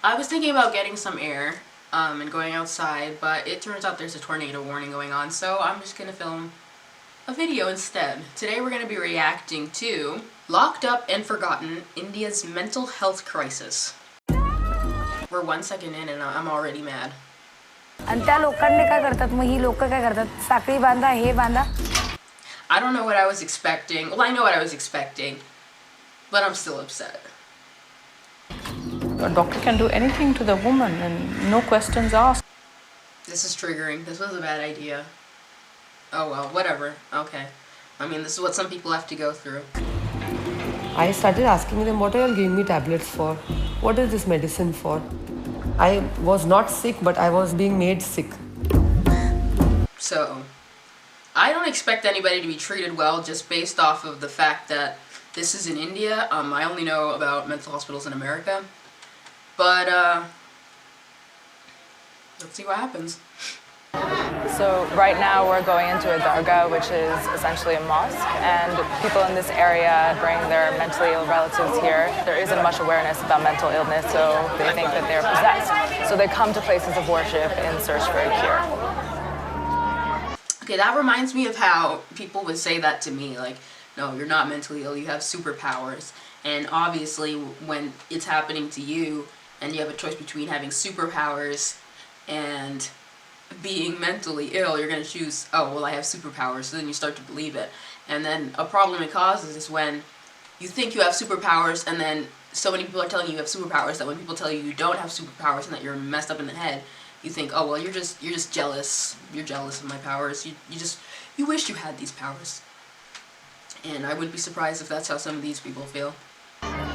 I was thinking about getting some air and going outside, but it turns out there's a tornado warning going on, so I'm just gonna film a video instead. Today we're gonna be reacting to Locked Up and Forgotten, India's Mental Health Crisis. We're 1 second in and I'm already mad. आणि त्या लोकांनी काय करतात मग ही लोक काय करतात साखळी बांधा हे बांधा. I don't know what I was expecting. Well, I know what I was expecting, but I'm still upset. A doctor can do anything to the woman and no questions asked. This is triggering. This was a bad idea. Oh well, whatever. Okay. I mean, this is what some people have to go through. I started asking them, what are you giving me tablets for? What is this medicine for? I was not sick, but I was being made sick. So, I don't expect anybody to be treated well just based off of the fact that this is in India. I only know about mental hospitals in America. But, let's see what happens. So right now we're going into a dargah, which is essentially a mosque, and people in this area bring their mentally ill relatives here. There isn't much awareness about mental illness, so they think that they're possessed. So they come to places of worship in search for a cure. Okay, that reminds me of how people would say that to me, like, no, you're not mentally ill, you have superpowers. And obviously when it's happening to you and you have a choice between having superpowers and being mentally ill, you're going to choose, oh, well, I have superpowers, so then you start to believe it. And then a problem it causes is when you think you have superpowers and then so many people are telling you have superpowers that when people tell you you don't have superpowers and that you're messed up in the head, you think, oh, well, you're just jealous. You're jealous of my powers. You wish you had these powers. And I wouldn't be surprised if that's how some of these people feel.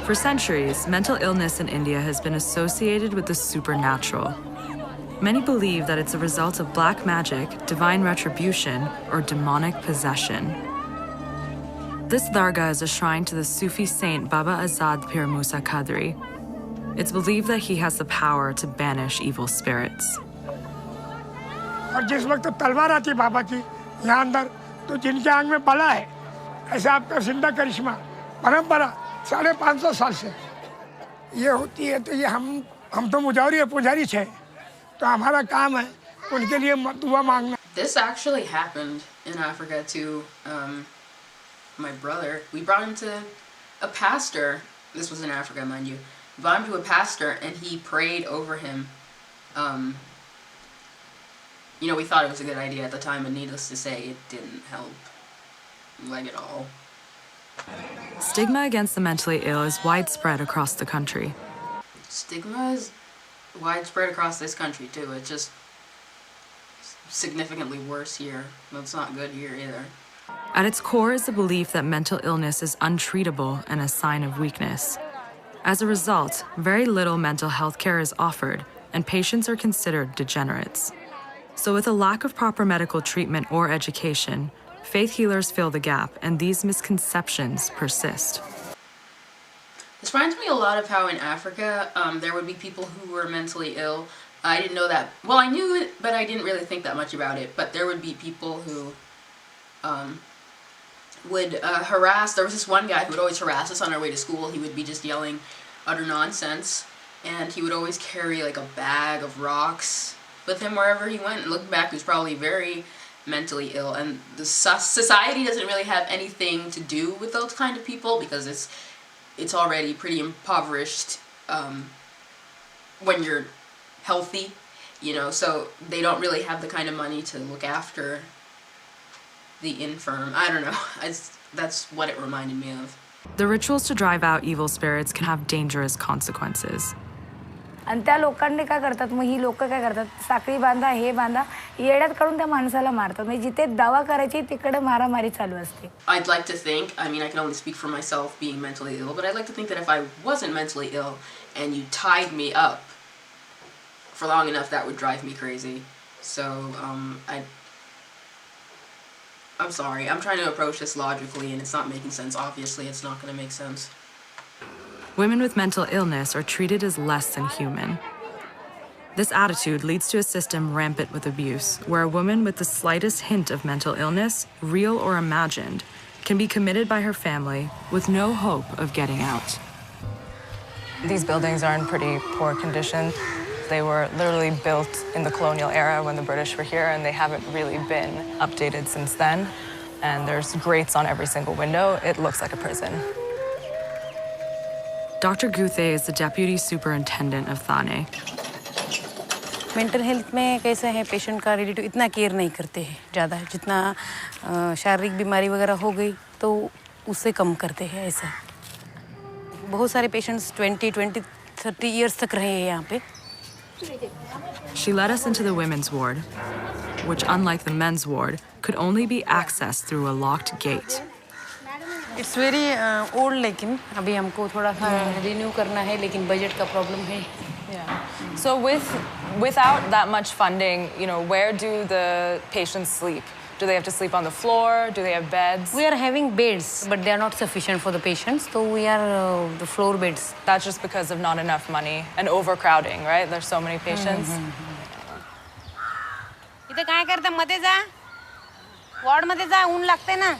For centuries, mental illness in India has been associated with the supernatural. Many believe that it's a result of black magic, divine retribution, or demonic possession. This dargah is a shrine to the Sufi saint Baba Azad Pir Musa Qadri. It's believed that he has the power to banish evil spirits. और जिस वक्त तलवार आती बाबा की यहाँ अंदर तो जिनके आंख में बला है ऐसा आपका जिंदा करिश्मा परंपरा 550 साल से ये होती है तो ये हम तो पुजारी छे तो हमारा काम है उनके लिए दुआ मांगना. This actually happened in Africa to my brother. We brought him to a pastor. This was in Africa, mind you. We brought him to a pastor and he prayed over him. You know, we thought it was a good idea at the time, and needless to say, it didn't help, like at all. Stigma against the mentally ill is widespread across the country. Stigma is widespread across this country, too. It's just significantly worse here. That's not good here, either. At its core is the belief that mental illness is untreatable and a sign of weakness. As a result, very little mental health care is offered, and patients are considered degenerates. So with a lack of proper medical treatment or education, faith healers fill the gap, and these misconceptions persist. This reminds me a lot of how in Africa, there would be people who were mentally ill. I didn't know that. Well, I knew it, but I didn't really think that much about it. But there would be people who would harass. There was this one guy who would always harass us on our way to school. He would be just yelling utter nonsense. And he would always carry like a bag of rocks with him wherever he went. And looking back, he was probably very mentally ill. And the society doesn't really have anything to do with those kind of people because it's already pretty impoverished when you're healthy, you know, so they don't really have the kind of money to look after the infirm. I don't know. That's what it reminded me of. The rituals to drive out evil spirits can have dangerous consequences. आणि त्या लोकांनी काय करतात मग ही लोक काय करतात साखळी बांधा हे बांधा येड्यात काढून त्या माणसाला मारतात. म्हणजे जिथे दवा करायची तिकडे मारामारी चालू असते. I'd like to think, I mean, I can only speak for myself being mentally ill, but I'd like to think that if I wasn't mentally ill and you tied me up for long enough, that would drive me crazy. So, I'm sorry. I'm trying to approach this logically and it's not making sense. Obviously, it's not going to make sense. Women with mental illness are treated as less than human. This attitude leads to a system rampant with abuse, where a woman with the slightest hint of mental illness, real or imagined, can be committed by her family with no hope of getting out. These buildings are in pretty poor condition. They were literally built in the colonial era when the British were here, and they haven't really been updated since then. And there's grates on every single window. It looks like a prison. Dr. Guthe is the deputy superintendent of Thane. Mental health में कैसा है patient का relative इतना care नहीं करते हैं ज़्यादा जितना शारीरिक बीमारी वगैरह हो गई तो उससे कम करते हैं ऐसा बहुत सारे पेशेंट्स 20-30 इयर्स तक रहे हैं यहाँ पे She led us into the women's ward, which, unlike the men's ward, could only be accessed through a locked gate. It's very old लेकिन अभी हमको थोड़ा रिन्यू करना है लेकिन बजट का प्रॉब्लम है Yeah. So without that much funding, where do the patients sleep? Do they have to sleep on the floor? Do they have beds? We are having beds but they are not sufficient for the patients so we are the floor beds. That's just because of not enough money and overcrowding, right? There's so many patients. इथे काय करता मध्ये जा ward मध्ये जा ऊन लागते ना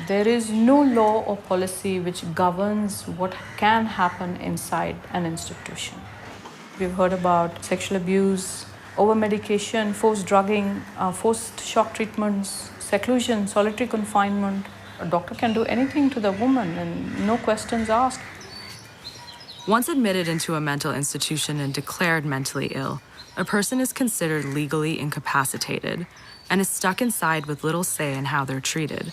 There is no law or policy which governs what can happen inside an institution. We've heard about sexual abuse, over-medication, forced drugging, forced shock treatments, seclusion, solitary confinement. A doctor can do anything to the woman and no questions asked. Once admitted into a mental institution and declared mentally ill, a person is considered legally incapacitated and is stuck inside with little say in how they're treated.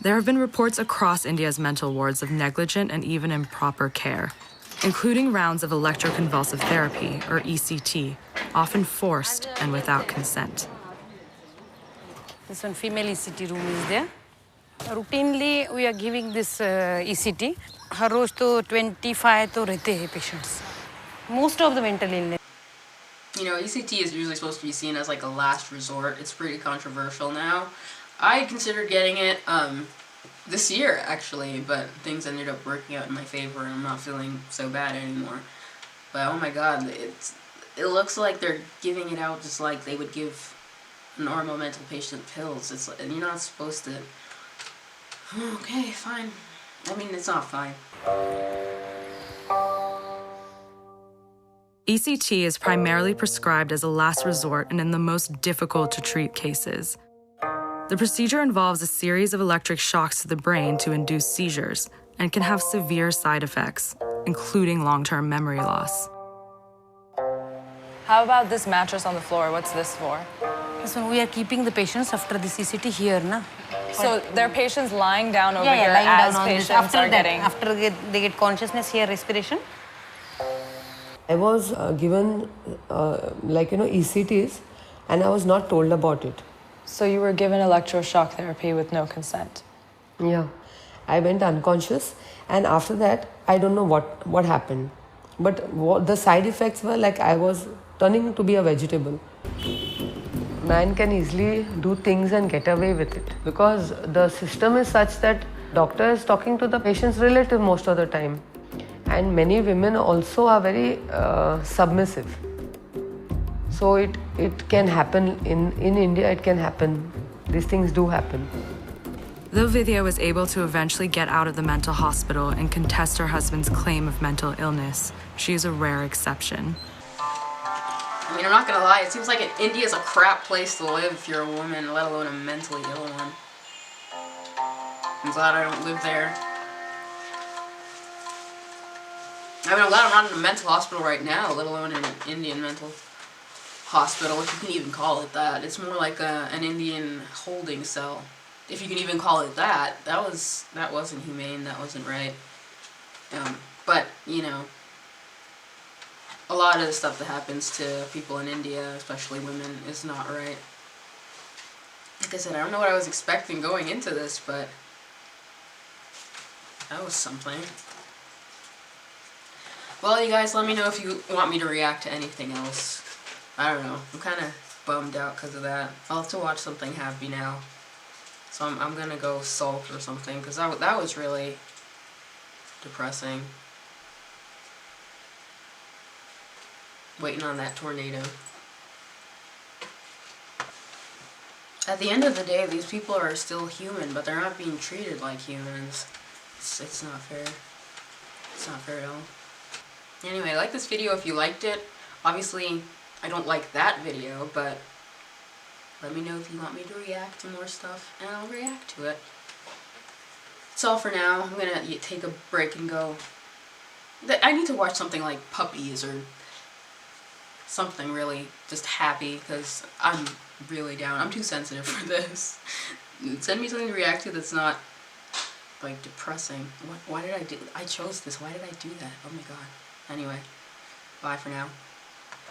There have been reports across India's mental wards of negligent and even improper care, including rounds of electroconvulsive therapy, or ECT, often forced and without consent. This one female ECT room is there. Routinely we are giving this ECT. हर रोज तो 25 तो रहते हैं patients. Most of the mental illness. ECT is usually supposed to be seen as like a last resort. It's pretty controversial now. I considered getting it this year, actually, but things ended up working out in my favor, and I'm not feeling so bad anymore. But oh my god, it looks like they're giving it out just like they would give a normal mental patient pills. And you're not supposed to... Okay, fine. I mean, it's not fine. ECT is primarily prescribed as a last resort and in the most difficult to treat cases. The procedure involves a series of electric shocks to the brain to induce seizures and can have severe side effects, including long-term memory loss. How about this mattress on the floor? What's this for? So we are keeping the patients after the CCT here, na? So there are patients lying down over here lying as down on patients this. After getting... After they get consciousness here, respiration. I was given ECTs and I was not told about it. So you were given electroshock therapy with no consent? Yeah. I went unconscious and after that, I don't know what happened. But the side effects were like I was turning to be a vegetable. Man can easily do things and get away with it because the system is such that doctor is talking to the patient's relative most of the time. And many women also are very submissive. So it can happen in India, it can happen. These things do happen. Though Vidya was able to eventually get out of the mental hospital and contest her husband's claim of mental illness, she is a rare exception. I mean, I'm not gonna lie, it seems like India's a crap place to live if you're a woman, let alone a mentally ill one. I'm glad I don't live there. I mean, I'm glad I'm not in a mental hospital right now, let alone an Indian mental hospital, if you can even call it that. It's more like an Indian holding cell, if you can even call it that. That wasn't humane, that wasn't right. But, you know, a lot of the stuff that happens to people in India, especially women, is not right. Like I said, I don't know what I was expecting going into this, but that was something. Well, you guys, let me know if you want me to react to anything else. I don't know. I'm kind of bummed out because of that. I'll have to watch something happy now. So I'm going to go sulk or something because that was really depressing. Waiting on that tornado. At the end of the day, these people are still human, but they're not being treated like humans. It's not fair. It's not fair at all. Anyway, like this video if you liked it. Obviously, I don't like that video, but let me know if you want me to react to more stuff, and I'll react to it. That's all for now. I'm gonna take a break and go. I need to watch something like Puppies or something really just happy, because I'm really down. I'm too sensitive for this. Send me something to react to that's not like depressing. Why did I chose this? Why did I do that? Oh my god. Anyway, bye for now.